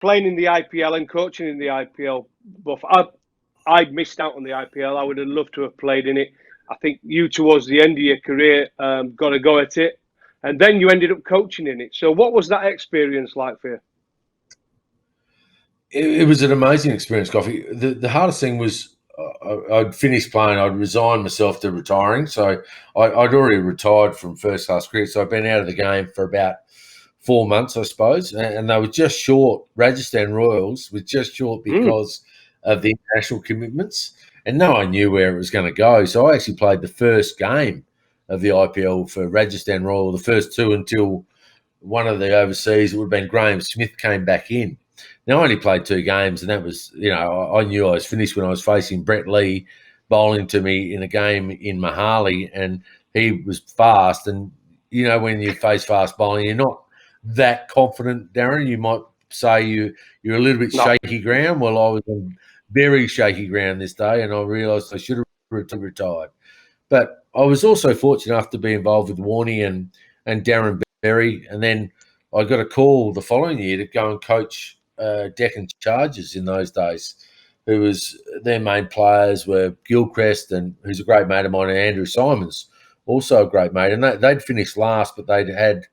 playing in the IPL and coaching in the IPL. But I'd missed out on the IPL. I would have loved to have played in it. I think you, towards the end of your career, got a go at it, and then you ended up coaching in it. So, what was that experience like for you? It was an amazing experience, Coffee. The hardest thing was I'd finished playing. I'd resigned myself to retiring. So I'd already retired from first class cricket. So I'd been out of the game for about 4 months, I suppose. And they were just short. Rajasthan Royals was just short because of the international commitments. And no one knew where it was going to go. So I actually played the first game of the IPL for Rajasthan Royal, the first two until one of the overseas, it would have been Graeme Smith, came back in. Now, I only played 2 games, and that was, I knew I was finished when I was facing Brett Lee bowling to me in a game in Mohali, and he was fast. And, when you face fast bowling, you're not that confident, Darren. You might say you're a little bit shaky ground. Well, I was on very shaky ground this day, and I realised I should have retired. But I was also fortunate enough to be involved with Warnie and Darren Berry, and then I got a call the following year to go and coach Deccan Chargers in those days, who was their main players were Gilchrist, and who's a great mate of mine, and Andrew Simons, also a great mate. And they'd finished last, but they'd had,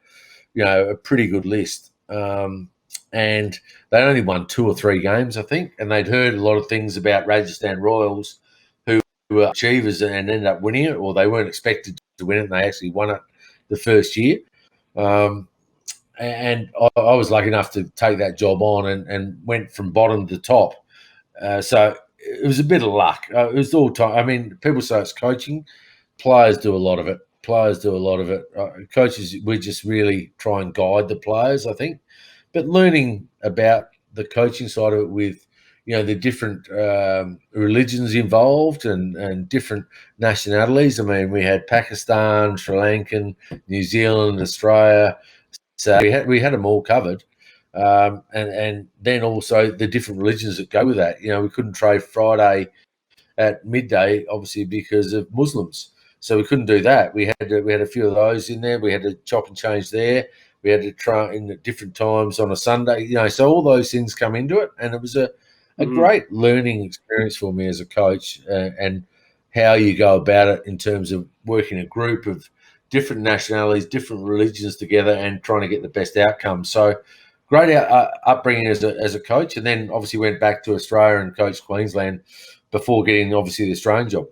a pretty good list. And they only won 2 or 3 games, I think, and they'd heard a lot of things about Rajasthan Royals, who were achievers and ended up winning it, or they weren't expected to win it, and they actually won it the first year. And I was lucky enough to take that job on and went from bottom to top. So it was a bit of luck. It was all time. I mean, people say it's coaching. Players do a lot of it. Coaches, we just really try and guide the players, I think. But learning about the coaching side of it with, the different religions involved and different nationalities. I mean, we had Pakistan, Sri Lankan, New Zealand, Australia. So we had them all covered, and then also the different religions that go with that. We couldn't trade Friday at midday, obviously because of Muslims, so we couldn't do that. We had a few of those in there. We had to chop and change there. We had to try in at different times on a Sunday. So all those things come into it, and it was a great learning experience for me as a coach, and how you go about it in terms of working a group of different nationalities, different religions together, and trying to get the best outcome. So great upbringing as a coach, and then obviously went back to Australia and coached Queensland before getting obviously the Australian job.